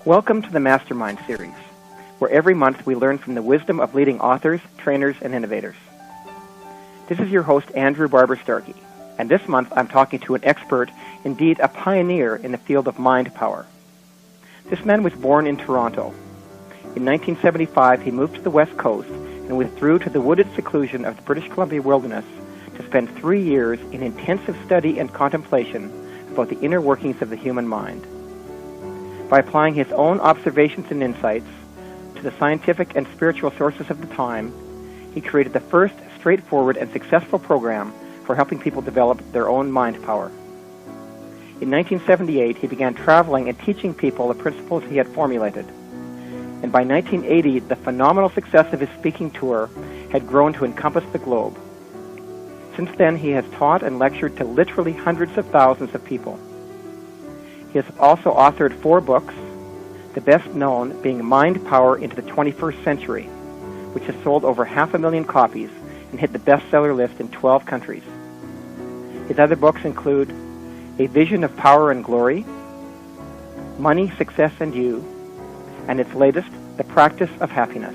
Welcome to the Mastermind series, where every month we learn from the wisdom of leading authors, trainers, and innovators. This is your host, Andrew Barber Starkey, and this month I'm talking to an expert, indeed a pioneer in the field of mind power. This man was born in Toronto. In 1975, he moved to the West Coast and withdrew to the wooded seclusion of the British Columbia wilderness to spend 3 years in intensive study and contemplation about the inner workings of the human mind. By applying his own observations and insights to the scientific and spiritual sources of the time, he created the first straightforward and successful program for helping people develop their own mind power. In 1978, he began traveling and teaching people the principles he had formulated. And by 1980, the phenomenal success of his speaking tour had grown to encompass the globe. Since then, he has taught and lectured to literally hundreds of thousands of people. He has also authored 4 books, the best known being Mind Power into the 21st Century, which has sold over 500,000 copies and hit the bestseller list in 12 countries. His other books include A Vision of Power and Glory, Money, Success, and You, and its latest, The Practice of Happiness.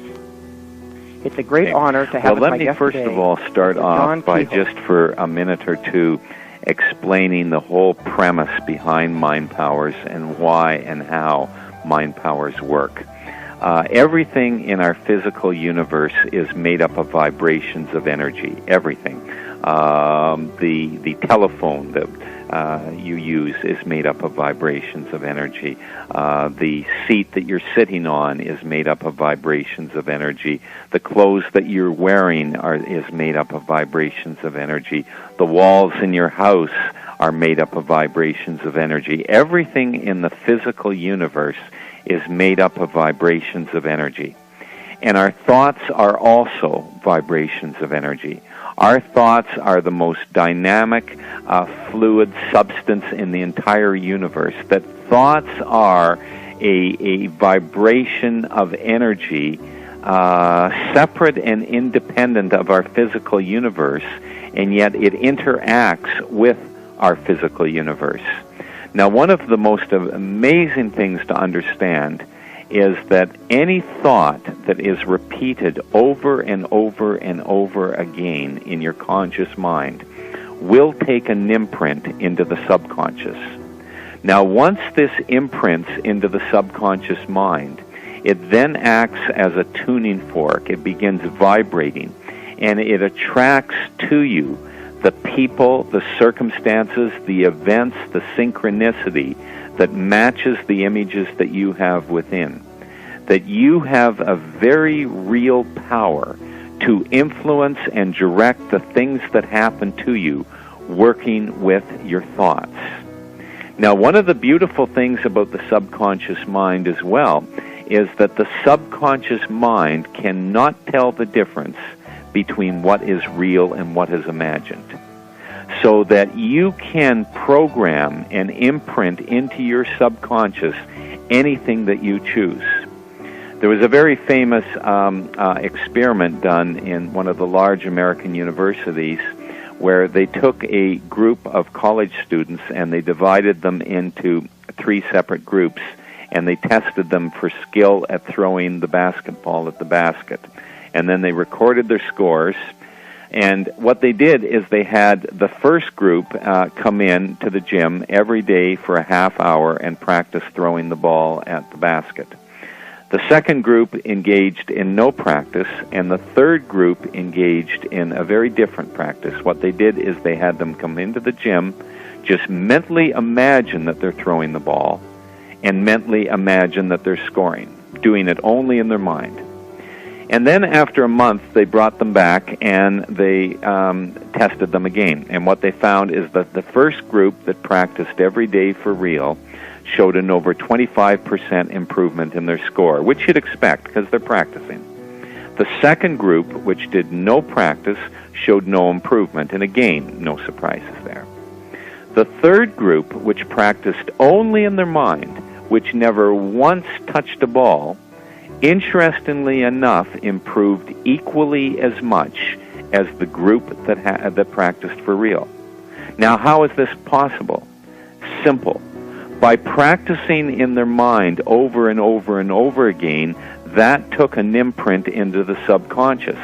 It's a great honor to have let me first of all start off by just for a minute or two explaining the whole premise behind mind powers and why and how mind powers work. Everything in our physical universe is made up of vibrations of energy. Everything. The telephone that you use is made up of vibrations of energy. The seat that you're sitting on is made up of vibrations of energy. The clothes that you're wearing is made up of vibrations of energy. The walls in your house are made up of vibrations of energy. Everything in the physical universe is made up of vibrations of energy. And our thoughts are also vibrations of energy. Our thoughts are the most dynamic, fluid substance in the entire universe. That thoughts are a vibration of energy separate and independent of our physical universe, and yet it interacts with our physical universe. Now, one of the most amazing things to understand is that any thought that is repeated over and over and over again in your conscious mind will take an imprint into the subconscious. Now, once this imprints into the subconscious mind, it then acts as a tuning fork. It begins vibrating, and it attracts to you the people, the circumstances, the events, the synchronicity that matches the images that you have within. That you have a very real power to influence and direct the things that happen to you working with your thoughts. Now, one of the beautiful things about the subconscious mind as well is that the subconscious mind cannot tell the difference between what is real and what is imagined. So that you can program and imprint into your subconscious anything that you choose. There was a very famous experiment done in one of the large American universities where they took a group of college students and they divided them into 3 separate groups, and they tested them for skill at throwing the basketball at the basket. And then they recorded their scores. And what they did is they had the first group come in to the gym every day for a half hour and practice throwing the ball at the basket. The second group engaged in no practice, and the third group engaged in a very different practice. What they did is they had them come into the gym, just mentally imagine that they're throwing the ball, and mentally imagine that they're scoring, doing it only in their mind. And then after a month, they brought them back and they tested them again. And what they found is that the first group that practiced every day for real showed an over 25% improvement in their score, which you'd expect because they're practicing. The second group, which did no practice, showed no improvement, and again, no surprises there. The third group, which practiced only in their mind, which never once touched a ball, interestingly enough, improved equally as much as the group that practiced for real. Now, how is this possible? Simple. by practicing in their mind over and over and over again, that took an imprint into the subconscious.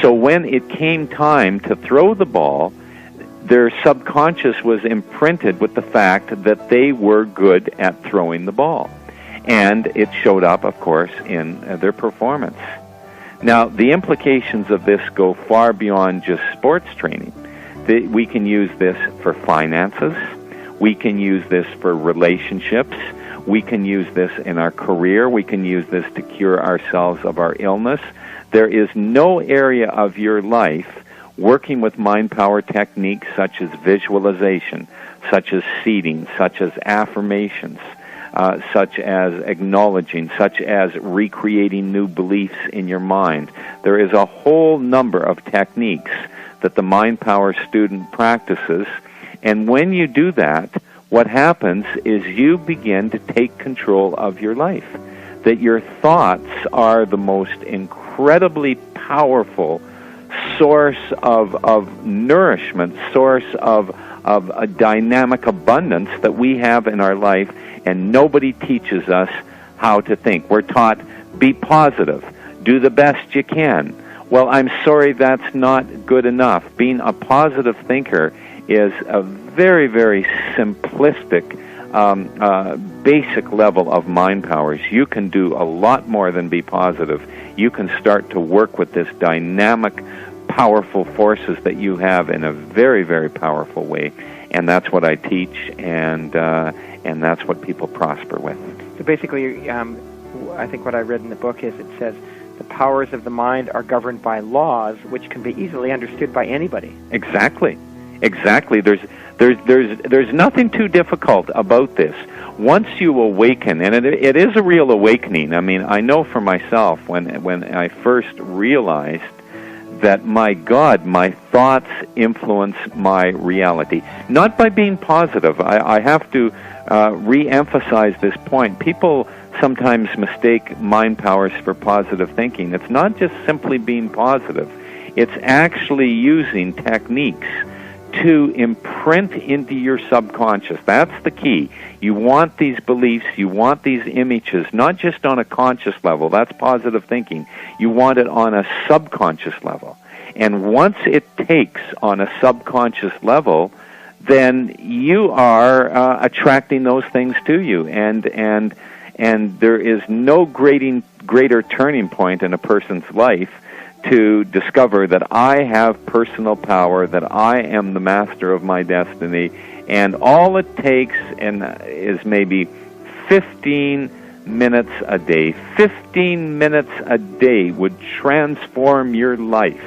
So when it came time to throw the ball, their subconscious was imprinted with the fact that they were good at throwing the ball. And it showed up, of course, in their performance. Now, the implications of this go far beyond just sports training. We can use this for finances. We can use this for relationships. We can use this in our career. We can use this to cure ourselves of our illness. There is no area of your life working with mind power techniques such as visualization, such as seeding, such as affirmations, such as acknowledging, such as recreating new beliefs in your mind. There is a whole number of techniques that the mind power student practices, and when you do that, what happens is you begin to take control of your life. That your thoughts are the most incredibly powerful source of nourishment, source of a dynamic abundance that we have in our life, and nobody teaches us how to think. We're taught, be positive, do the best you can. Well, I'm sorry, that's not good enough. Being a positive thinker is a very, very simplistic, basic level of mind powers. You can do a lot more than be positive. You can start to work with this dynamic, powerful forces that you have in a very, very powerful way. And that's what I teach, and that's what people prosper with. So basically, I think what I read in the book is it says the powers of the mind are governed by laws which can be easily understood by anybody. Exactly. There's nothing too difficult about this. Once you awaken, and it is a real awakening. I mean, I know for myself when I first realized that, my God, my thoughts influence my reality. Not by being positive. I have to re-emphasize this point. People sometimes mistake mind powers for positive thinking. It's not just simply being positive. It's actually using techniques to imprint into your subconscious. That's the key. You want these beliefs, you want these images, not just on a conscious level. That's positive thinking. You want it on a subconscious level. And once it takes on a subconscious level, then you are attracting those things to you. And there is no greater turning point in a person's life to discover that I have personal power, that I am the master of my destiny, and all it takes is maybe 15 minutes a day. 15 minutes a day would transform your life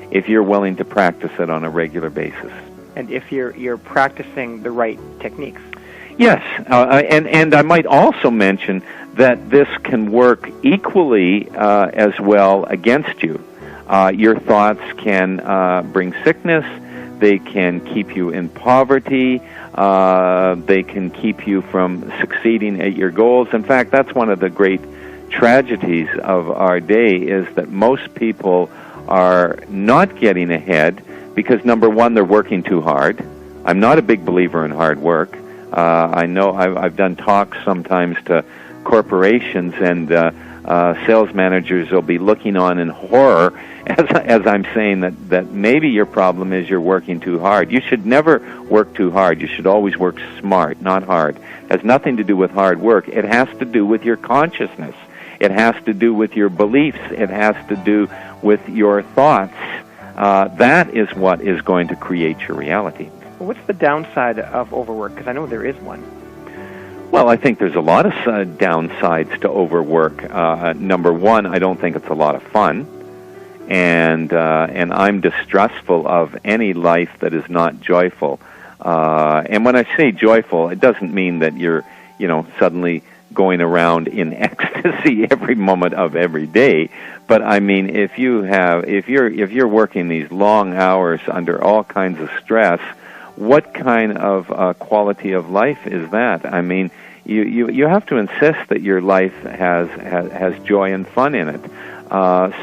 if you're willing to practice it on a regular basis. And if you're practicing the right techniques. Yes, and I might also mention that this can work equally as well against you. Your thoughts can bring sickness. They can keep you in poverty. They can keep you from succeeding at your goals. In fact, that's one of the great tragedies of our day, is that most people are not getting ahead because, number one, they're working too hard. I'm not a big believer in hard work. I know I've done talks sometimes to corporations, and sales managers will be looking on in horror as I'm saying that maybe your problem is you're working too hard. You should never work too hard. You should always work smart, not hard. It has nothing to do with hard work. It has to do with your consciousness. It has to do with your beliefs. It has to do with your thoughts. That is what is going to create your reality. Well, what's the downside of overwork? Because I know there is one. Well, I think there's a lot of downsides to overwork. Number one, I don't think it's a lot of fun, and I'm distrustful of any life that is not joyful. And when I say joyful, it doesn't mean that you're, suddenly going around in ecstasy every moment of every day. But I mean, if you're working these long hours under all kinds of stress, what kind of quality of life is that? I mean, you have to insist that your life has joy and fun in it.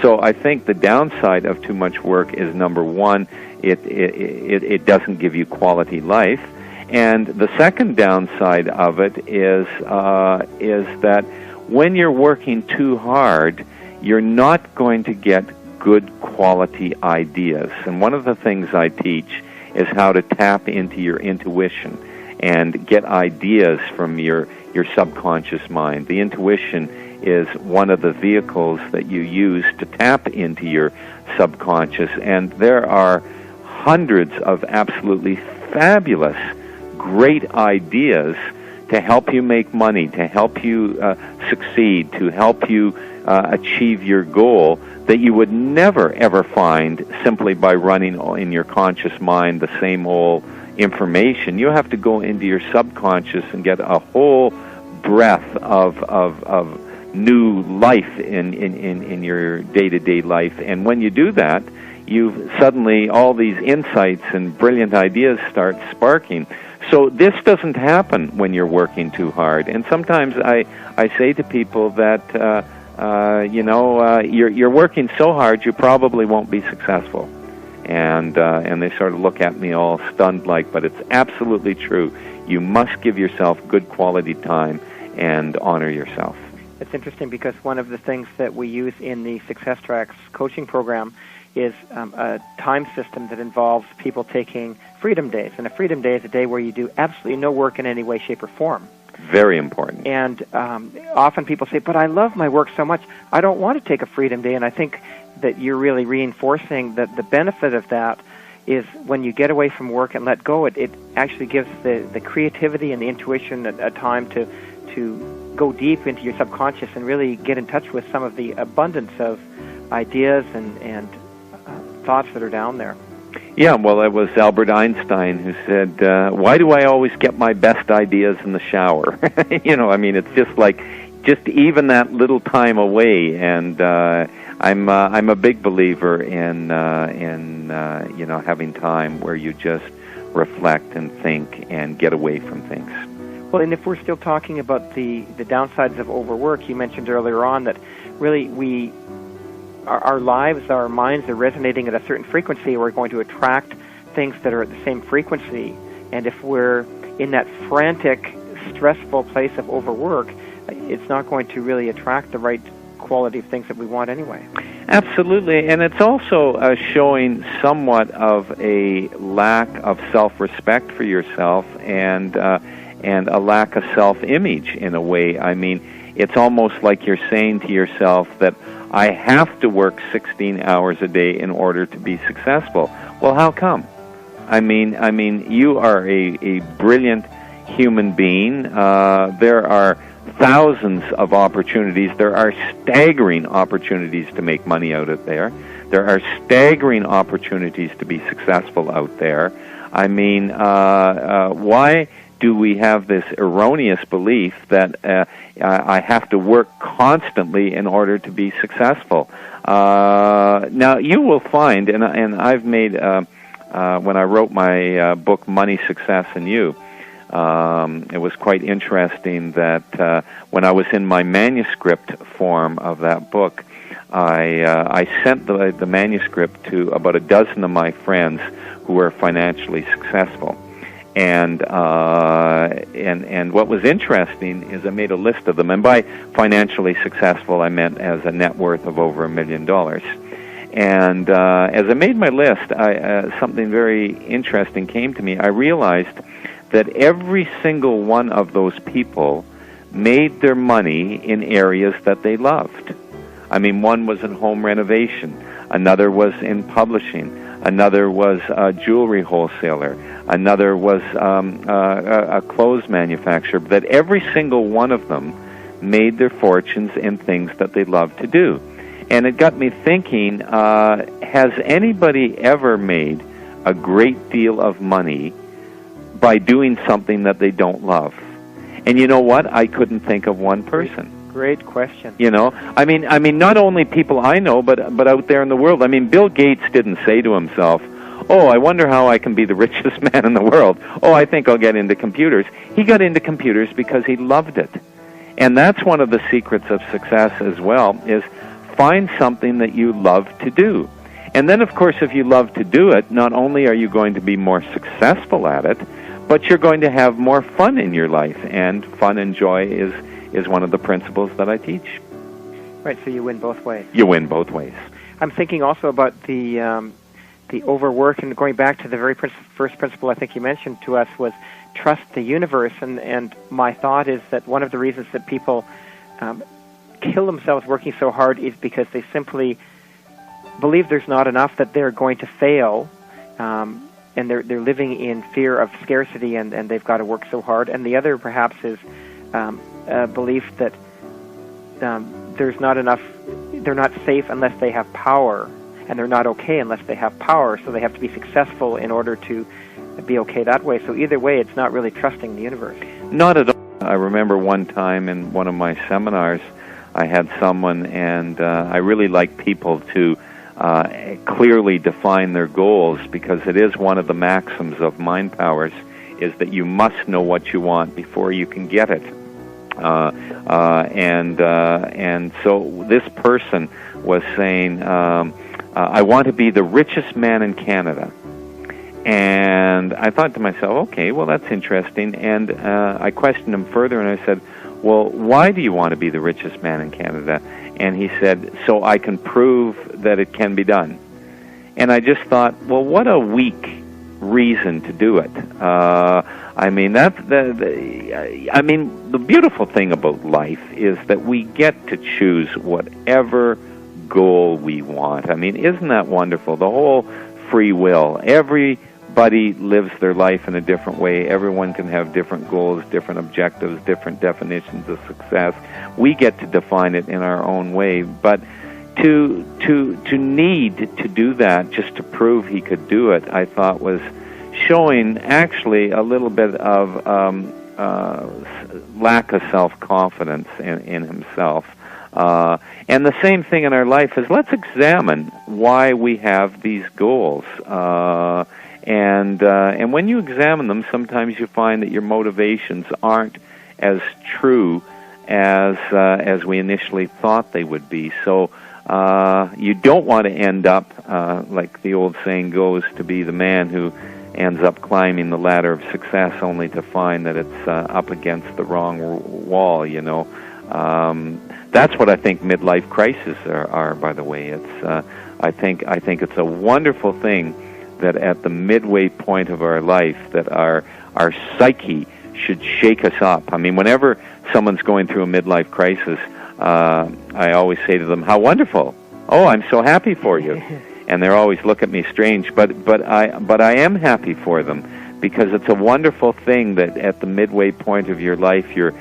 So I think the downside of too much work is, number one, it doesn't give you quality life, And the second downside of it is that when you're working too hard, you're not going to get good quality ideas. And one of the things I teach is how to tap into your intuition and get ideas from your subconscious mind. The intuition is one of the vehicles that you use to tap into your subconscious, and there are hundreds of absolutely fabulous, great ideas to help you make money, to help you succeed, to help you achieve your goal that you would never, ever find simply by running in your conscious mind the same old information. You have to go into your subconscious and get a whole breath of new life in your day-to-day life. And when you do that, you suddenly, all these insights and brilliant ideas start sparking. So this doesn't happen when you're working too hard. And sometimes I say to people that, you're working so hard you probably won't be successful. And they sort of look at me all stunned like, but it's absolutely true. You must give yourself good quality time and honor yourself. It's interesting because one of the things that we use in the Success Tracks coaching program is a time system that involves people taking freedom days. And a freedom day is a day where you do absolutely no work in any way, shape, or form. Very important. And often people say, but I love my work so much, I don't want to take a freedom day. And I think that you're really reinforcing that the benefit of that is when you get away from work and let go, it actually gives the creativity and the intuition a time to go deep into your subconscious and really get in touch with some of the abundance of ideas and thoughts that are down there. Yeah, well, it was Albert Einstein who said, why do I always get my best ideas in the shower? It's just like, just even that little time away. And I'm a big believer in having time where you just reflect and think and get away from things. Well, and if we're still talking about the downsides of overwork, you mentioned earlier on that really our lives, our minds are resonating at a certain frequency. We're going to attract things that are at the same frequency. And if we're in that frantic, stressful place of overwork, it's not going to really attract the right quality of things that we want anyway. Absolutely. And it's also showing somewhat of a lack of self-respect for yourself and a lack of self-image in a way. I mean, it's almost like you're saying to yourself that I have to work 16 hours a day in order to be successful. Well, how come? I mean, you are a brilliant human being. There are thousands of opportunities. There are staggering opportunities to make money out of there. There are staggering opportunities to be successful out there. I mean, why do we have this erroneous belief that I have to work constantly in order to be successful? Now, you will find, and I've made, when I wrote my book, Money, Success, and You, it was quite interesting that when I was in my manuscript form of that book, I sent the manuscript to about a dozen of my friends who were financially successful. And what was interesting is I made a list of them, and by financially successful I meant as a net worth of over $1 million. And as I made my list, something very interesting came to me. I realized that every single one of those people made their money in areas that they loved. I mean, one was in home renovation, another was in publishing, another was a jewelry wholesaler, another was a clothes manufacturer. But every single one of them made their fortunes in things that they loved to do. And it got me thinking, has anybody ever made a great deal of money by doing something that they don't love? And you know what? I couldn't think of one person. Great question. You know, I mean, not only people I know, but out there in the world. I mean, Bill Gates didn't say to himself, "Oh, I wonder how I can be the richest man in the world. Oh, I think I'll get into computers." He got into computers because he loved it. And that's one of the secrets of success as well, is find something that you love to do. And then, of course, if you love to do it, not only are you going to be more successful at it, but you're going to have more fun in your life, and fun and joy is one of the principles that I teach. Right, so you win both ways. You win both ways. I'm thinking also about the overwork, and going back to the very first principle I think you mentioned to us was trust the universe, and my thought is that one of the reasons that people kill themselves working so hard is because they simply believe there's not enough, that they're going to fail, and they're living in fear of scarcity, and they've got to work so hard. And the other perhaps is a belief that there's not enough, they're not safe unless they have power, and they're not okay unless they have power, so they have to be successful in order to be okay that way. So either way, it's not really trusting the universe. Not at all. I remember one time in one of my seminars, I had someone, and I really like people to clearly define their goals, because it is one of the maxims of Mind Powers, is that you must know what you want before you can get it. And so this person was saying, I want to be the richest man in Canada. And I thought to myself, okay, well, that's interesting. And I questioned him further, and I said, well, why do you want to be the richest man in Canada? And he said, so I can prove that it can be done. And I just thought, well, what a weak reason to do it. I mean, the beautiful thing about life is that we get to choose whatever goal we want. I mean, isn't that wonderful? The whole free will. Everybody lives their life in a different way. Everyone can have different goals, different objectives, different definitions of success. We get to define it in our own way. But to need to do that just to prove he could do it, I thought was showing actually a little bit of lack of self-confidence in himself. And the same thing in our life is, let's examine why we have these goals. And when you examine them, sometimes you find that your motivations aren't as true as we initially thought they would be. So you don't want to end up, like the old saying goes, to be the man who ends up climbing the ladder of success only to find that it's up against the wrong wall, you know. That's what I think midlife crises are, by the way. It's I think it's a wonderful thing that at the midway point of our life that our psyche should shake us up. I mean, whenever someone's going through a midlife crisis, I always say to them, "How wonderful! Oh, I'm so happy for you." And they always look at me strange, but I am happy for them, because it's a wonderful thing that at the midway point of your life, your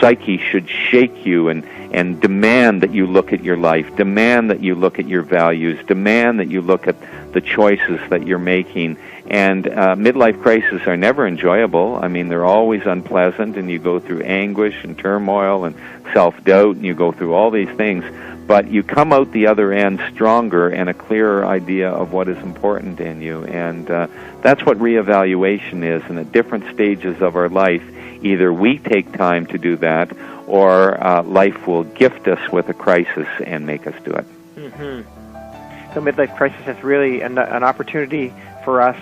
psyche should shake you and demand that you look at your life, demand that you look at your values, demand that you look at the choices that you're making. And midlife crises are never enjoyable. I mean, they're always unpleasant, and you go through anguish and turmoil and self-doubt, and you go through all these things. But you come out the other end stronger and a clearer idea of what is important in you. And that's what reevaluation is. And at different stages of our life, either we take time to do that, or life will gift us with a crisis and make us do it. Mm-hmm. So midlife crisis is really an opportunity for us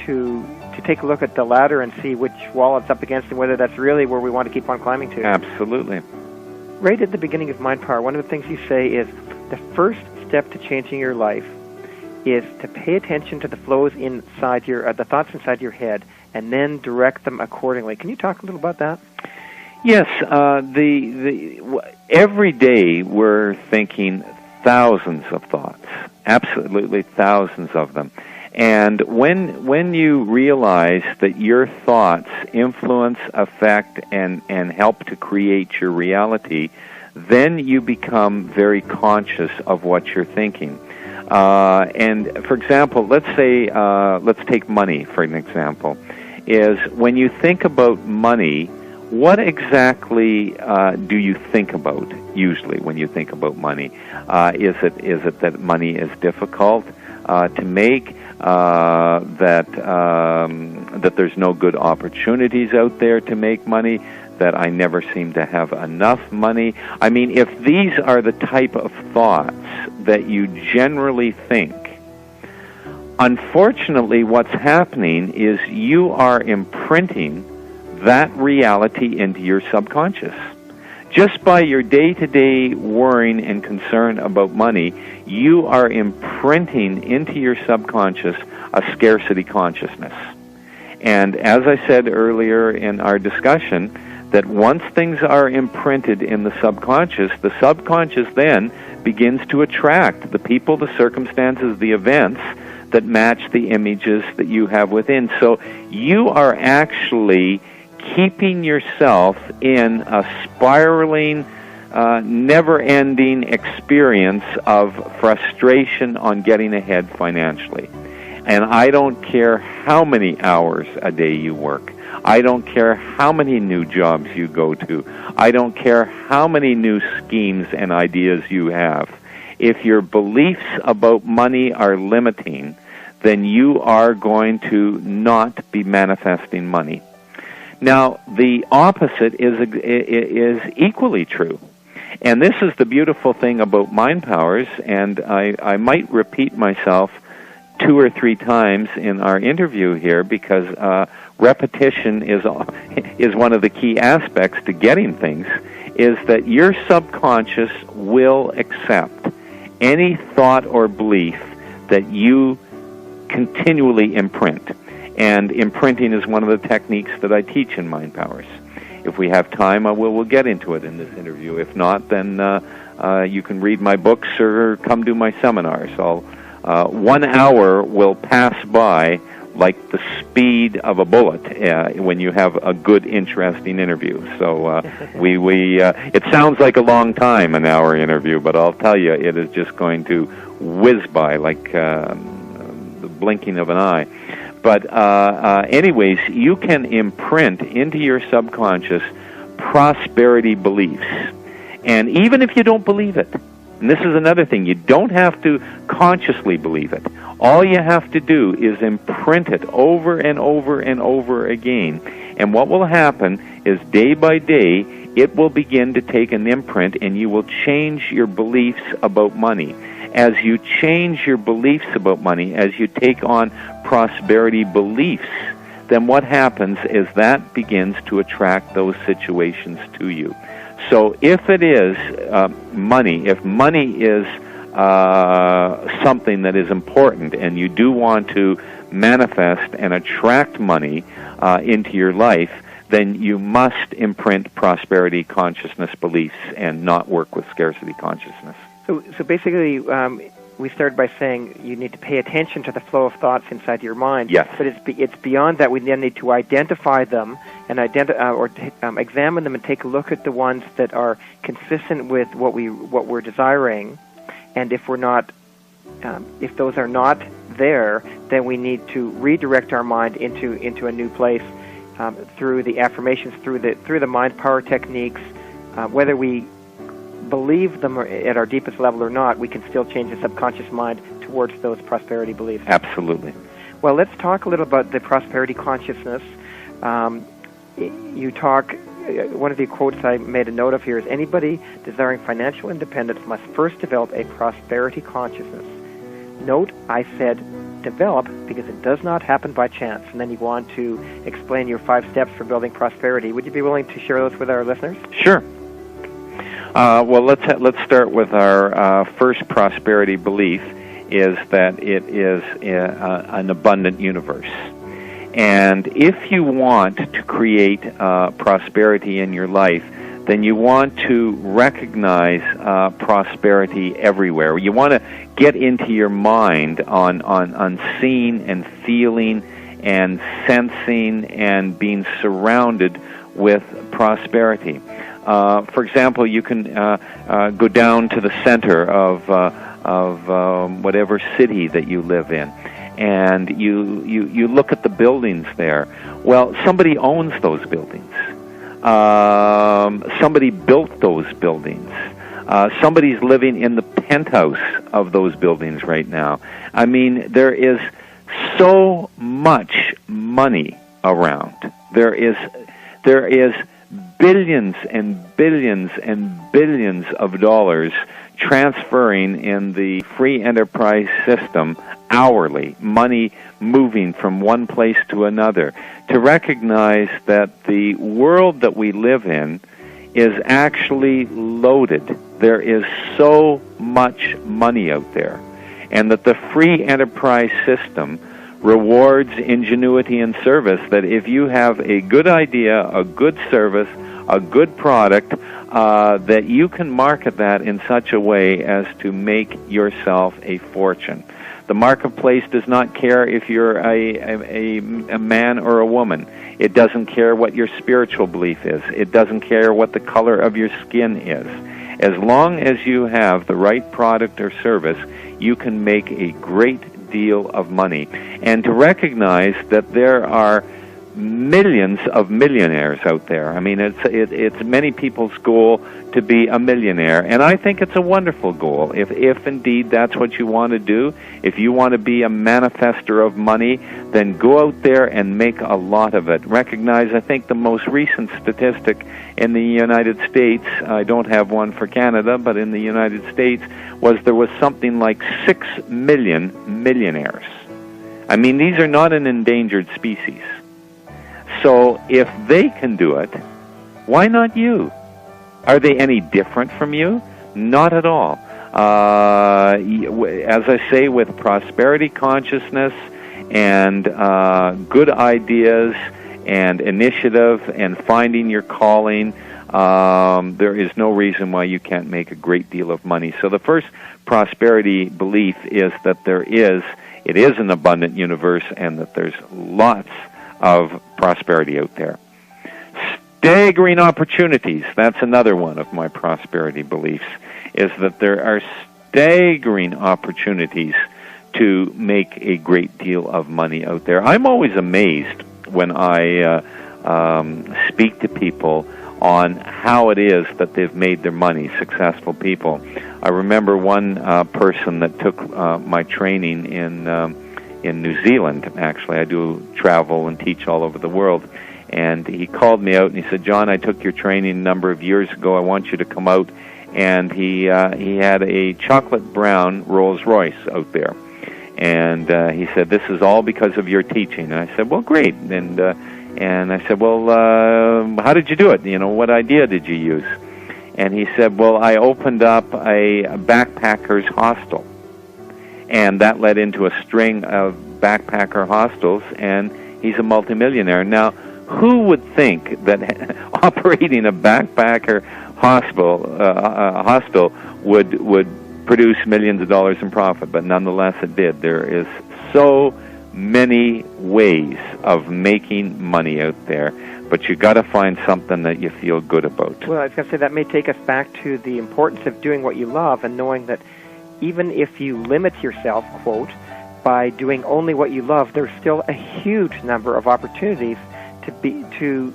to take a look at the ladder and see which wall it's up against, and whether that's really where we want to keep on climbing to. Absolutely. Right at the beginning of Mind Power, one of the things you say is the first step to changing your life is to pay attention to the flows inside the thoughts inside your head, and then direct them accordingly. Can you talk a little about that? Yes. Every day we're thinking thousands of thoughts, absolutely thousands of them. And when you realize that your thoughts influence, affect, and help to create your reality, then you become very conscious of what you're thinking. And for example, let's take money for an example. Is when you think about money, what exactly do you think about usually when you think about money? Is it that money is difficult to make? That there's no good opportunities out there to make money, that I never seem to have enough money. I mean, if these are the type of thoughts that you generally think, Unfortunately, what's happening is you are imprinting that reality into your subconscious. Just by your day-to-day worrying and concern about money, you are imprinting into your subconscious a scarcity consciousness. And as I said earlier in our discussion, that once things are imprinted in the subconscious then begins to attract the people, the circumstances, the events that match the images that you have within. So you are actually keeping yourself in a spiraling, never-ending experience of frustration on getting ahead financially. And I don't care how many hours a day you work. I don't care how many new jobs you go to. I don't care how many new schemes and ideas you have. If your beliefs about money are limiting, then you are going to not be manifesting money. Now, the opposite is equally true. And this is the beautiful thing about mind powers, and I might repeat myself 2 or 3 times in our interview here, because repetition is one of the key aspects to getting things, is that your subconscious will accept any thought or belief that you continually imprint. And imprinting is one of the techniques that I teach in Mind Powers. If we have time, we'll get into it in this interview. If not, then you can read my books or come do my seminars. 1 hour will pass by like the speed of a bullet when you have a good, interesting interview. So it sounds like a long time, an hour interview, but I'll tell you, it is just going to whiz by like the blinking of an eye. But anyways, you can imprint into your subconscious prosperity beliefs. And even if you don't believe it, and this is another thing, you don't have to consciously believe it. All you have to do is imprint it over and over and over again. And what will happen is day by day, it will begin to take an imprint, and you will change your beliefs about money. As you change your beliefs about money, as you take on prosperity beliefs, then what happens is that begins to attract those situations to you. So if it is money, if money is something that is important, and you do want to manifest and attract money into your life, then you must imprint prosperity consciousness beliefs and not work with scarcity consciousness. So basically, we started by saying you need to pay attention to the flow of thoughts inside your mind. Yes. But it's beyond that. We then need to identify them and examine them and take a look at the ones that are consistent with what we're desiring. And if we're not, if those are not there, then we need to redirect our mind into a new place through the affirmations, through the mind power techniques, whether we believe them at our deepest level or not, we can still change the subconscious mind towards those prosperity beliefs. Absolutely. Well, let's talk a little about the prosperity consciousness. You talk, one of the quotes I made a note of here is, anybody desiring financial independence must first develop a prosperity consciousness. Note, I said develop because it does not happen by chance. And then you go on to explain your 5 steps for building prosperity. Would you be willing to share those with our listeners? Sure. Well, let's start with our first prosperity belief, is that it is an abundant universe. And if you want to create prosperity in your life, then you want to recognize prosperity everywhere. You want to get into your mind on seeing and feeling and sensing and being surrounded with prosperity. For example, you can go down to the center of whatever city that you live in, and you look at the buildings there. Well, somebody owns those buildings. Somebody built those buildings. Somebody's living in the penthouse of those buildings right now. I mean, there is so much money around. There is billions and billions and billions of dollars transferring in the free enterprise system hourly, money moving from one place to another, to recognize that the world that we live in is actually loaded. There is so much money out there, and that the free enterprise system rewards ingenuity and service, that if you have a good idea, a good service, a good product, that you can market that in such a way as to make yourself a fortune. The marketplace does not care if you're a man or a woman. It doesn't care what your spiritual belief is. It doesn't care what the color of your skin is. As long as you have the right product or service, you can make a great deal of money. And to recognize that there are millions of millionaires out there. I mean, it's many people's goal to be a millionaire, and I think it's a wonderful goal. If indeed that's what you want to do, if you want to be a manifester of money, then go out there and make a lot of it. Recognize, I think the most recent statistic in the United States, I don't have one for Canada, but in the United States, was there was something like 6 million millionaires. I mean, these are not an endangered species. So if they can do it, why not you? Are they any different from you? Not at all. As I say, with prosperity consciousness and good ideas and initiative and finding your calling, there is no reason why you can't make a great deal of money. So the first prosperity belief is that it is an abundant universe, and that there's lots of prosperity out there. Staggering opportunities, that's another one of my prosperity beliefs, is that there are staggering opportunities to make a great deal of money out there. I'm always amazed when I speak to people on how it is that they've made their money, successful people. I remember one person that took my training in New Zealand. Actually, I do travel and teach all over the world. And he called me out and he said, "John, I took your training a number of years ago. I want you to come out." And he had a chocolate brown Rolls Royce out there. And he said, "This is all because of your teaching." And I said, "Well, great." And I said, "Well, how did you do it? You know, what idea did you use?" And he said, "Well, I opened up a backpackers hostel." And that led into a string of backpacker hostels, and he's a multimillionaire. Now, who would think that operating a backpacker hostel would produce millions of dollars in profit? But nonetheless, it did. There is so many ways of making money out there, but you got to find something that you feel good about. Well, I was going to say that may take us back to the importance of doing what you love, and knowing that even if you limit yourself, quote, by doing only what you love, there's still a huge number of opportunities to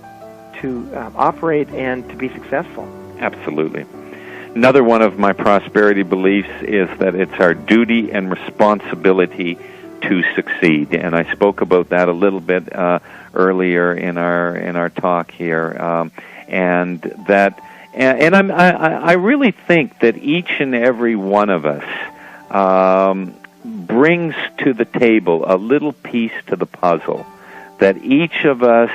operate and to be successful. Absolutely. Another one of my prosperity beliefs is that it's our duty and responsibility to succeed, and I spoke about that a little bit earlier in our talk here, and I really think that each and every one of us brings to the table a little piece to the puzzle, that each of us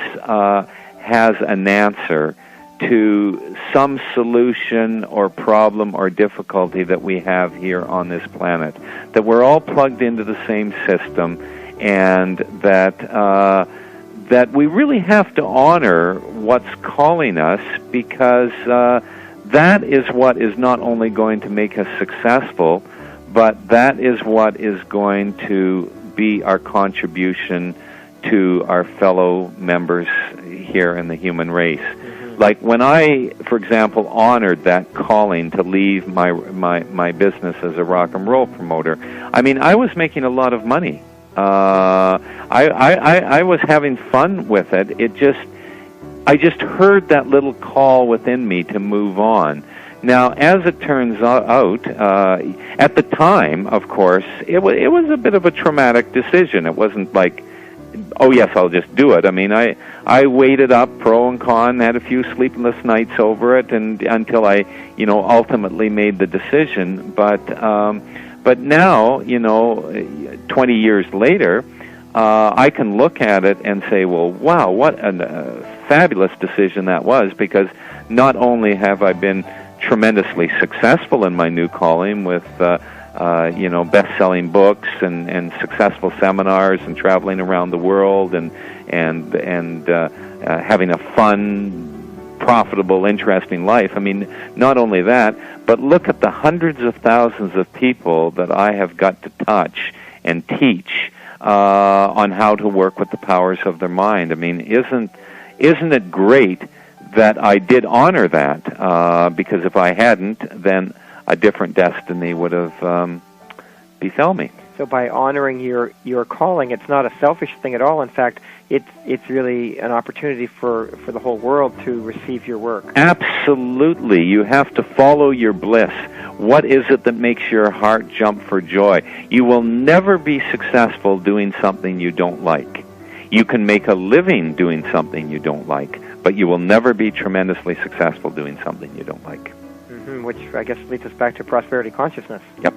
has an answer to some solution or problem or difficulty that we have here on this planet, that we're all plugged into the same system, and that we really have to honor what's calling us, because that is what is not only going to make us successful, but that is what is going to be our contribution to our fellow members here in the human race. Mm-hmm. Like when I, for example, honored that calling to leave my business as a rock and roll promoter, I mean, I was making a lot of money. I was having fun with it. I just heard that little call within me to move on. Now, as it turns out, at the time, of course, it was a bit of a traumatic decision. It wasn't like oh yes, I'll just do it. I mean, I weighed up pro and con, had a few sleepless nights over it, and until I, ultimately made the decision. But now, 20 years later, I can look at it and say, well, wow, what a fabulous decision that was, because not only have I been tremendously successful in my new calling with best-selling books and successful seminars and traveling around the world and having a fun, profitable, interesting life. I mean, not only that, but look at the hundreds of thousands of people that I have got to touch and teach on how to work with the powers of their mind. I mean, isn't it great that I did honor that? Because if I hadn't, then a different destiny would have befell me. So by honoring your calling, it's not a selfish thing at all. In fact, it's really an opportunity for the whole world to receive your work. Absolutely. You have to follow your bliss. What is it that makes your heart jump for joy? You will never be successful doing something you don't like. You can make a living doing something you don't like, but you will never be tremendously successful doing something you don't like. Which I guess leads us back to prosperity consciousness. Yep.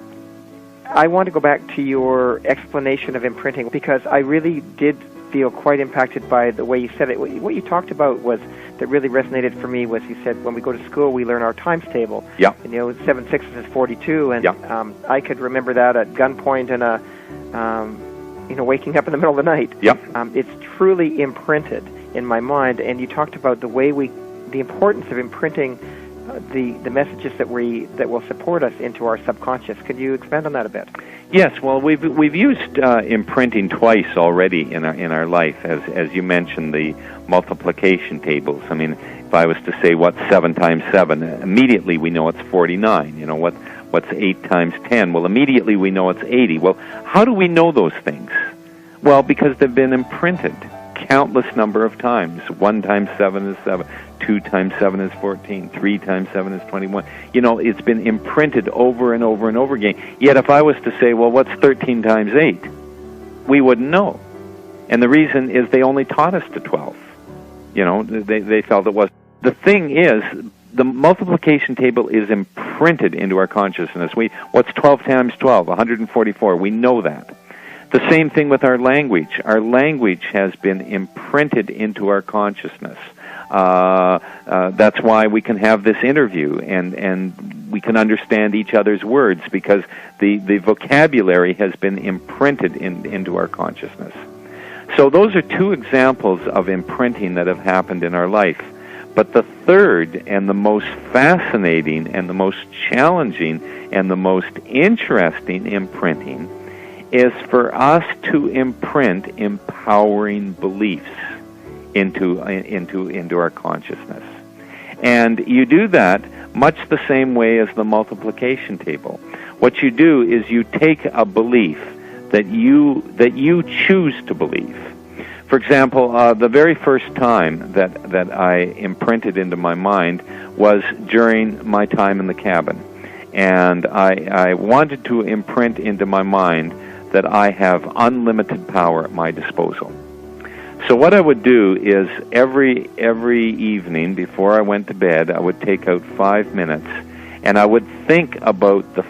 I want to go back to your explanation of imprinting, because I really did feel quite impacted by the way you said it. What you talked about was, that really resonated for me, was you said when we go to school we learn our times table. Yeah. And 7 6 is 42, and I could remember that at gunpoint and waking up in the middle of the night. Yep. It's truly imprinted in my mind, and you talked about the importance of imprinting the messages that will support us into our subconscious. Could you expand on that a bit? Yes. Well, we've used imprinting twice already in our life, as you mentioned, the multiplication tables. I mean, if I was to say what's 7 times 7, immediately we know it's 49. What's 8 times 10? Well, immediately we know it's 80. Well, how do we know those things? Well, because they've been imprinted countless number of times. 1 times 7 is 7. 2 times 7 is 14. 3 times 7 is 21. It's been imprinted over and over and over again. Yet if I was to say, well, what's 13 times 8? We wouldn't know. And the reason is they only taught us to 12. They felt it was. The thing is, the multiplication table is imprinted into our consciousness. What's 12 times 12? 144. We know that. The same thing with our language. Our language has been imprinted into our consciousness. That's why we can have this interview and we can understand each other's words, because the vocabulary has been imprinted into our consciousness. So those are 2 examples of imprinting that have happened in our life. But the third and the most fascinating and the most challenging and the most interesting imprinting is for us to imprint empowering beliefs into our consciousness. And you do that much the same way as the multiplication table. What you do is you take a belief that you choose to believe. For example, the very first time that I imprinted into my mind was during my time in the cabin. And I wanted to imprint into my mind that I have unlimited power at my disposal. So what I would do is every evening before I went to bed, I would take out 5 minutes and I would think about the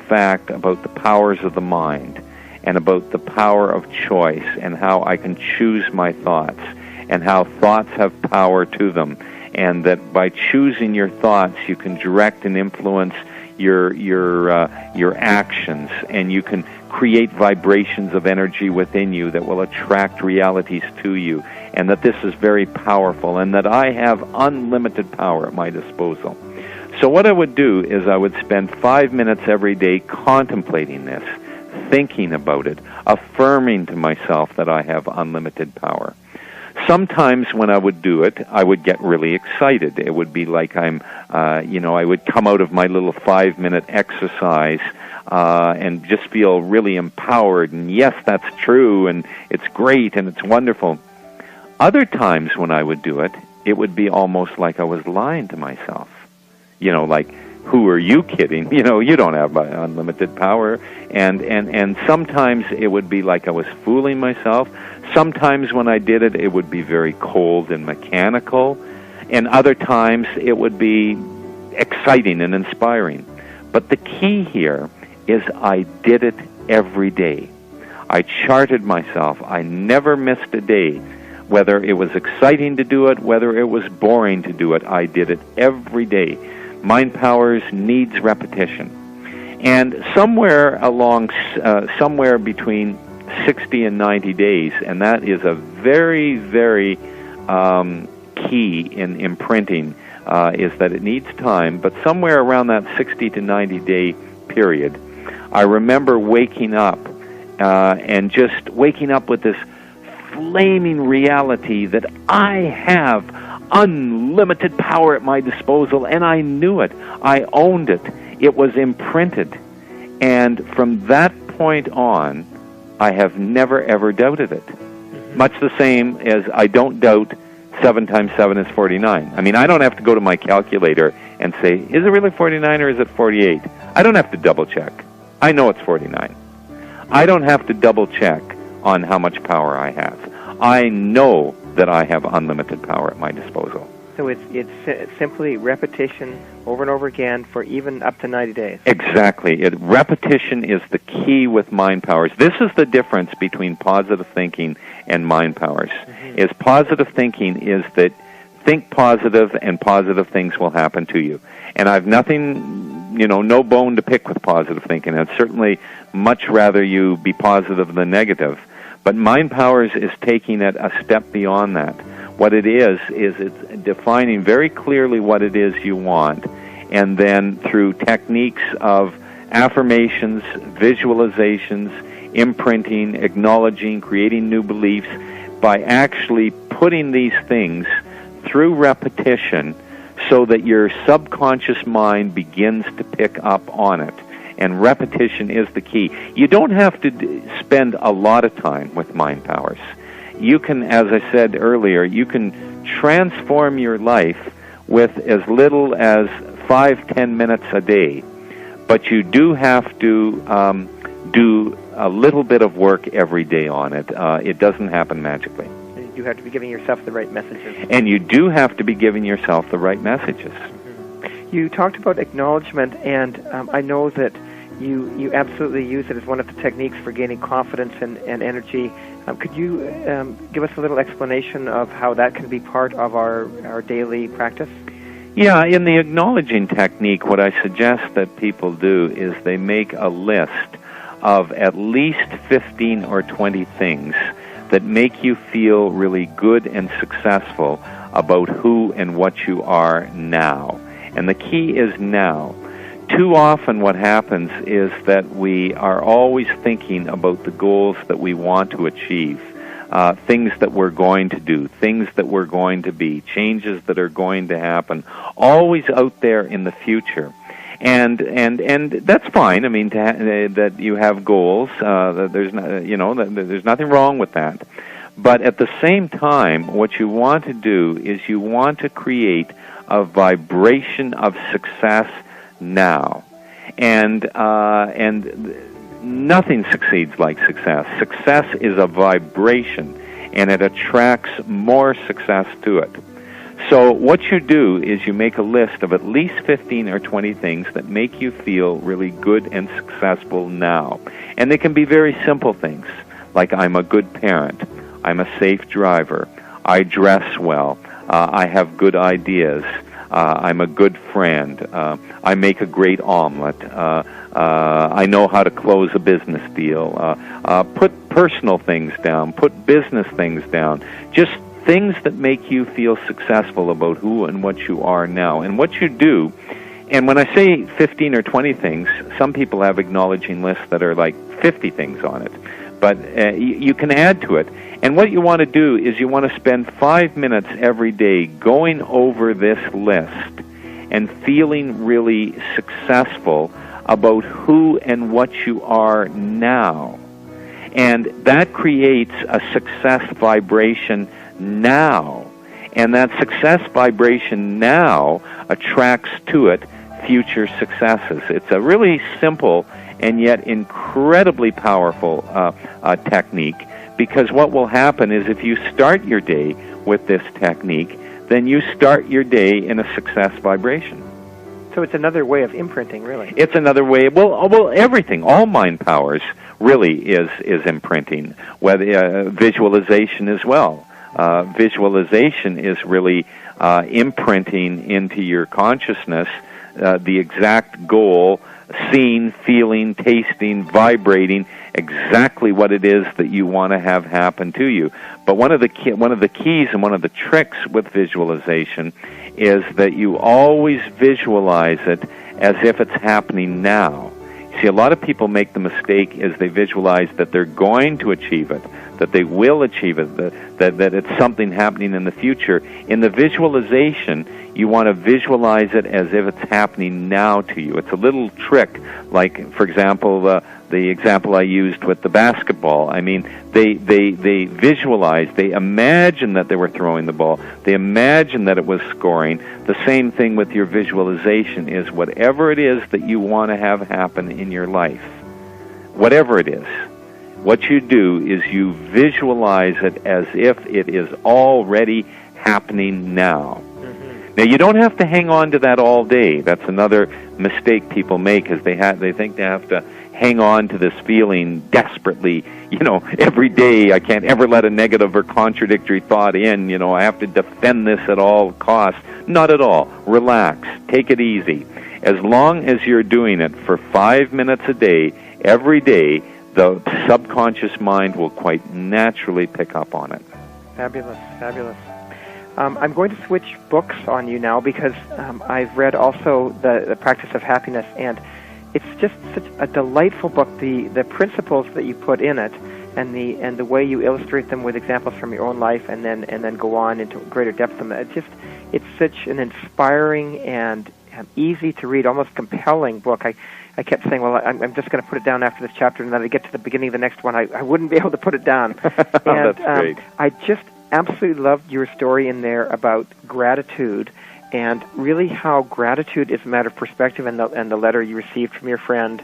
powers of the mind and about the power of choice and how I can choose my thoughts and how thoughts have power to them, and that by choosing your thoughts you can direct and influence your actions, and you can create vibrations of energy within you that will attract realities to you, and that this is very powerful, and that I have unlimited power at my disposal. So what I would do is I would spend 5 minutes every day contemplating this, thinking about it, affirming to myself that I have unlimited power. Sometimes when I would do it, I would get really excited. It would be like I would come out of my little 5-minute exercise and just feel really empowered, and yes, that's true, and it's great, and it's wonderful. Other times when I would do it, it would be almost like I was lying to myself. Like who are you kidding? You know, you don't have unlimited power. And sometimes it would be like I was fooling myself. Sometimes when I did it, it would be very cold and mechanical. And other times it would be exciting and inspiring. But the key here is I did it every day. I charted myself. I never missed a day. Whether it was exciting to do it, whether it was boring to do it, I did it every day. Mind Powers needs repetition. And somewhere between 60 and 90 days, and that is a very, very key in imprinting, is that it needs time, but somewhere around that 60 to 90 day period, I remember waking up and just waking up with this flaming reality that I have unlimited power at my disposal, and I knew it. I owned it. It was imprinted. And from that point on, I have never, ever doubted it. Much the same as I don't doubt 7 times 7 is 49. I mean, I don't have to go to my calculator and say, is it really 49 or is it 48? I don't have to double check. I know it's 49. I don't have to double check on how much power I have. I know that I have unlimited power at my disposal. So it's simply repetition over and over again for even up to 90 days. Exactly. Repetition is the key with Mind Powers. This is the difference between positive thinking and Mind Powers. Is positive thinking is that think positive and positive things will happen to you. And I've nothing, no bone to pick with positive thinking. I'd certainly much rather you be positive than negative. But Mind Powers is taking it a step beyond that. What it is it's defining very clearly what it is you want, and then through techniques of affirmations, visualizations, imprinting, acknowledging, creating new beliefs, by actually putting these things through repetition so that your subconscious mind begins to pick up on it. And repetition is the key. You don't have to spend a lot of time with Mind Powers. You can, as I said earlier, you can transform your life with as little as 5-10 minutes a day. But you do have to do a little bit of work every day on it. It doesn't happen magically. You have to be giving yourself the right messages. And you do have to be giving yourself the right messages. You talked about acknowledgement, and I know that you absolutely use it as one of the techniques for gaining confidence and energy. Could you give us a little explanation of how that can be part of our daily practice? Yeah, in the acknowledging technique, what I suggest that people do is they make a list of at least 15 or 20 things that make you feel really good and successful about who and what you are now. And the key is now. Too often what happens is that we are always thinking about the goals that we want to achieve, things that we're going to do, things that we're going to be, changes that are going to happen, always out there in the future. And that's fine. I mean, that you have goals. There's nothing wrong with that. But at the same time, what you want to do is you want to create a vibration of success now, and nothing succeeds like success. Success is a vibration, and it attracts more success to it. So what you do is you make a list of at least 15 or 20 things that make you feel really good and successful now. And they can be very simple things, like I'm a good parent, I'm a safe driver, I dress well, I have good ideas, I'm a good friend, I make a great omelet, I know how to close a business deal. Put personal things down, put business things down, just things that make you feel successful about who and what you are now. And what you do, and when I say 15 or 20 things, some people have acknowledging lists that are like 50 things on it. But you can add to it. And what you want to do is you want to spend 5 minutes every day going over this list and feeling really successful about who and what you are now. And that creates a success vibration now. And that success vibration now attracts to it future successes. It's a really simple and yet incredibly powerful technique, because what will happen is if you start your day with this technique, then you start your day in a success vibration. So it's another way of imprinting, really. It's another way. Well, everything, all mind powers really is imprinting. Whether visualization as well. Visualization is really imprinting into your consciousness the exact goal, seeing, feeling, tasting, vibrating, exactly what it is that you want to have happen to you. But one of the keys and one of the tricks with visualization is that you always visualize it as if it's happening now. See, a lot of people make the mistake is they visualize that they're going to achieve it, that they will achieve it, that it's something happening in the future. In the visualization, you want to visualize it as if it's happening now to you. It's a little trick, like, for example, the example I used with the basketball. I mean, they visualize, they imagine that they were throwing the ball, they imagine that it was scoring. The same thing with your visualization is whatever it is that you want to have happen in your life, whatever it is, what you do is you visualize it as if it is already happening now. Now, you don't have to hang on to that all day. That's another mistake people make, is they think they have to hang on to this feeling desperately, every day. I can't ever let a negative or contradictory thought in, I have to defend this at all costs. Not at all. Relax. Take it easy. As long as you're doing it for 5 minutes a day, every day, the subconscious mind will quite naturally pick up on it. Fabulous, fabulous. I'm going to switch books on you now, because I've read also the Practice of Happiness, and it's just such a delightful book. The principles that you put in it, and the way you illustrate them with examples from your own life, and then go on into greater depth of them. It's such an inspiring and easy to read, almost compelling book. I kept saying, well, I'm just going to put it down after this chapter, and then I get to the beginning of the next one, I wouldn't be able to put it down. And that's great. I just absolutely loved your story in there about gratitude, and really how gratitude is a matter of perspective, and the letter you received from your friend,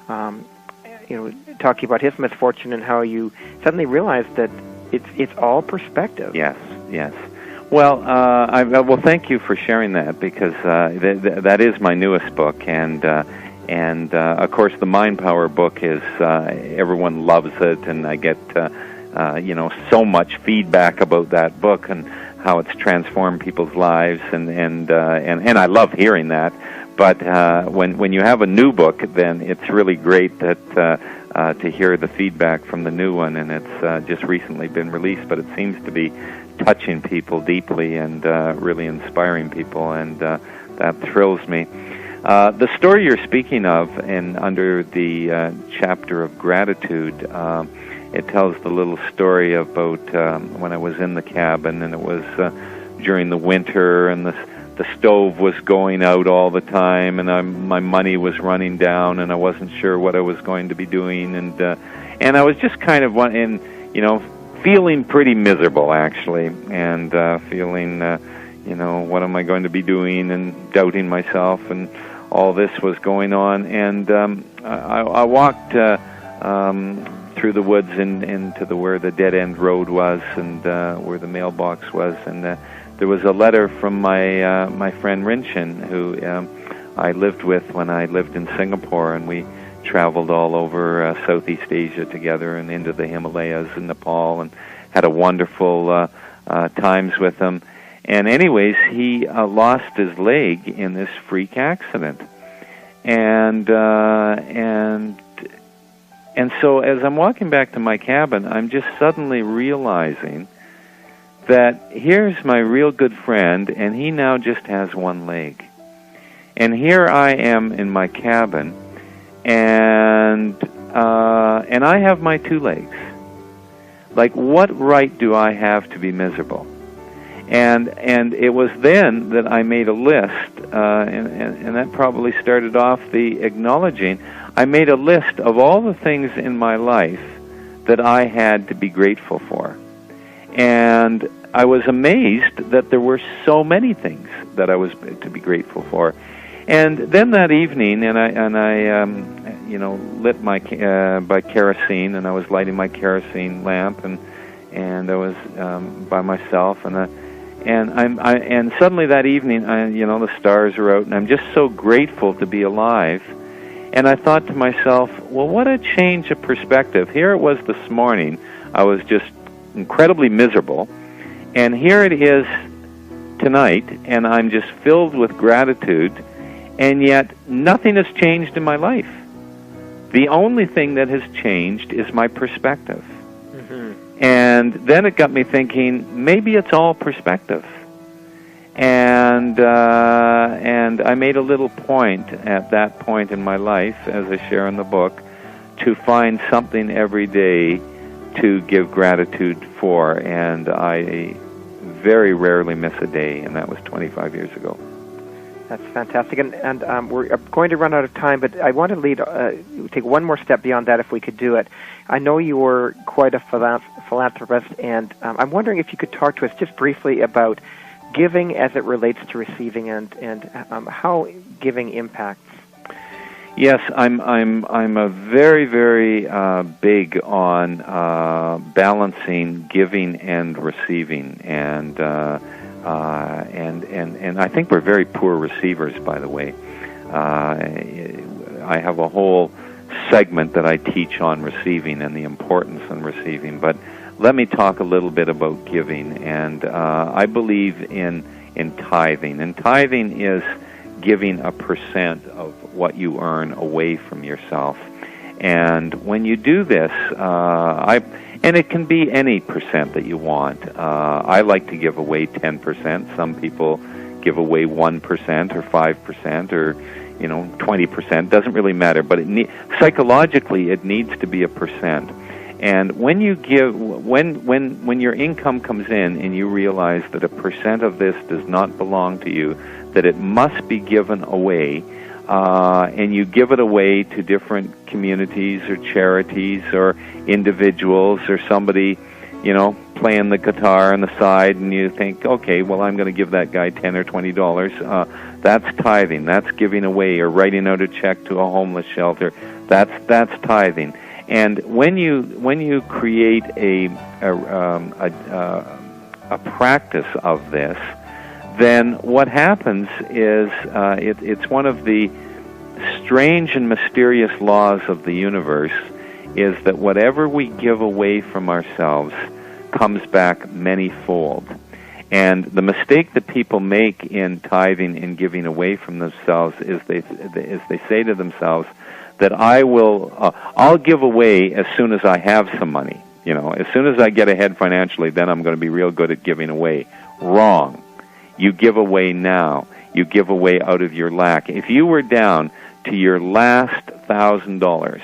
talking about his misfortune and how you suddenly realized that it's all perspective. Yes. Well, well, thank you for sharing that, because that is my newest book, and of course the Mind Power book is everyone loves it, and I get so much feedback about that book and how it's transformed people's lives, and I love hearing that. But when you have a new book, then it's really great that to hear the feedback from the new one, and it's just recently been released, but it seems to be touching people deeply and really inspiring people, and that thrills me. The story you're speaking of, and under the chapter of gratitude, it tells the little story about when I was in the cabin, and it was during the winter, and the stove was going out all the time, and my money was running down, and I wasn't sure what I was going to be doing, and I was just kind of feeling pretty miserable, actually, and feeling what am I going to be doing, and doubting myself, and all this was going on, and I walked through the woods into where the dead end road was, and where the mailbox was, and there was a letter from my friend Rinchin, who I lived with when I lived in Singapore, and we traveled all over Southeast Asia together and into the Himalayas and Nepal, and had a wonderful times with him. And anyways, he lost his leg in this freak accident, and so as I'm walking back to my cabin, I'm just suddenly realizing that here's my real good friend, and he now just has one leg. And here I am in my cabin, and I have my two legs. Like, what right do I have to be miserable? And it was then that I made a list, and that probably started off the acknowledging. I made a list of all the things in my life that I had to be grateful for. And I was amazed that there were so many things that I was to be grateful for. And then that evening, and I lit my by kerosene, and I was lighting my kerosene lamp, and I was by myself, and suddenly that evening, the stars are out, and I'm just so grateful to be alive. And I thought to myself, well, what a change of perspective. Here it was this morning. I was just incredibly miserable, and here it is tonight, and I'm just filled with gratitude, and yet nothing has changed in my life. The only thing that has changed is my perspective. Mm-hmm. And then it got me thinking, maybe it's all perspective. And I made a little point at that point in my life, as I share in the book, to find something every day to give gratitude for, and I very rarely miss a day, and that was 25 years ago. That's fantastic, and we're going to run out of time, but I want to take one more step beyond that if we could do it. I know you were quite a philanthropist, and I'm wondering if you could talk to us just briefly about giving as it relates to receiving, and how giving impacts. Yes, I'm a very, very big on balancing giving and receiving, and I think we're very poor receivers, by the way. I have a whole segment that I teach on receiving and the importance in receiving, but let me talk a little bit about giving. And I believe in tithing, and tithing is giving a percent of what you earn away from yourself. And when you do this, and it can be any percent that you want. I like to give away 10%. Some people give away 1% or 5% or 20%. Doesn't really matter, but psychologically it needs to be a percent. And when you give, when your income comes in and you realize that a percent of this does not belong to you, that it must be given away, and you give it away to different communities or charities or individuals or somebody, playing the guitar on the side, and you think, okay, well, I'm going to give that guy $10 or $20. That's tithing. That's giving away, or writing out a check to a homeless shelter. That's tithing. And when you create a practice of this, then what happens is it's one of the strange and mysterious laws of the universe, is that whatever we give away from ourselves comes back many-fold. And the mistake that people make in tithing and giving away from themselves is they say to themselves that I'll give away as soon as I have some money. As soon as I get ahead financially, then I'm going to be real good at giving away. Wrong. You give away now. You give away out of your lack. If you were down to your last $1,000,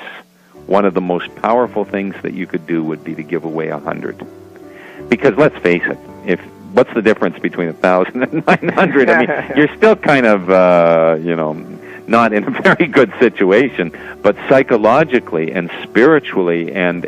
one of the most powerful things that you could do would be to give away 100. Because let's face it, what's the difference between 1,000 and 900? I mean, you're still kind of, not in a very good situation, but psychologically and spiritually, and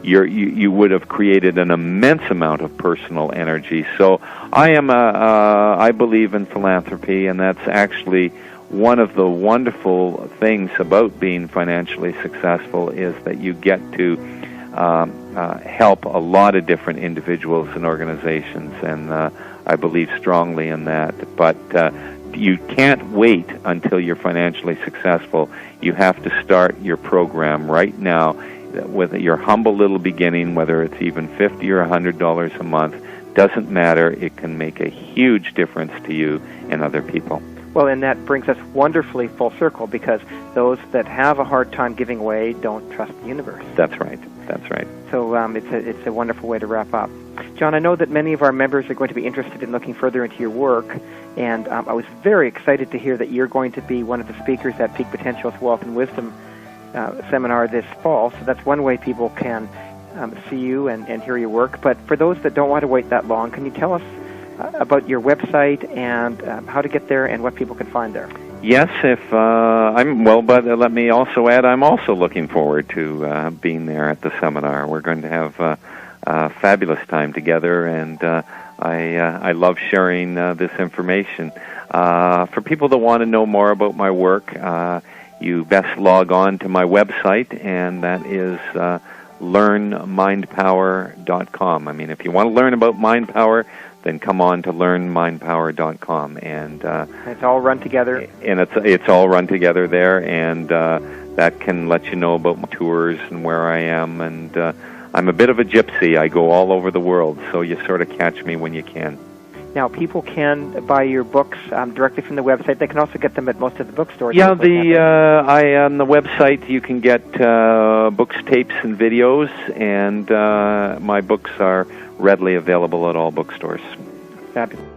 you would have created an immense amount of personal energy. So I believe in philanthropy, and that's actually one of the wonderful things about being financially successful, is that you get to help a lot of different individuals and organizations, and I believe strongly in that. But you can't wait until you're financially successful. You have to start your program right now with your humble little beginning, whether it's even $50 or $100 a month. Doesn't matter. It can make a huge difference to you and other people. Well, and that brings us wonderfully full circle, because those that have a hard time giving away don't trust the universe. That's right. That's right. So it's a wonderful way to wrap up. John, I know that many of our members are going to be interested in looking further into your work, and I was very excited to hear that you're going to be one of the speakers at Peak Potential's Wealth and Wisdom seminar this fall. So that's one way people can see you and hear your work. But for those that don't want to wait that long, can you tell us about your website and how to get there and what people can find there? Yes, but let me also add, I'm also looking forward to being there at the seminar. We're going to have a fabulous time together, and I love sharing this information. For people that want to know more about my work, you best log on to my website, and that is learnmindpower.com. I mean, if you want to learn about mind power, then come on to learnmindpower.com, and it's all run together. And it's all run together there, and that can let you know about my tours and where I am. And I'm a bit of a gypsy. I go all over the world, so you sort of catch me when you can. Now, people can buy your books directly from the website. They can also get them at most of the bookstores. Yeah, on the website you can get books, tapes, and videos, and my books are readily available at all bookstores. Fabulous.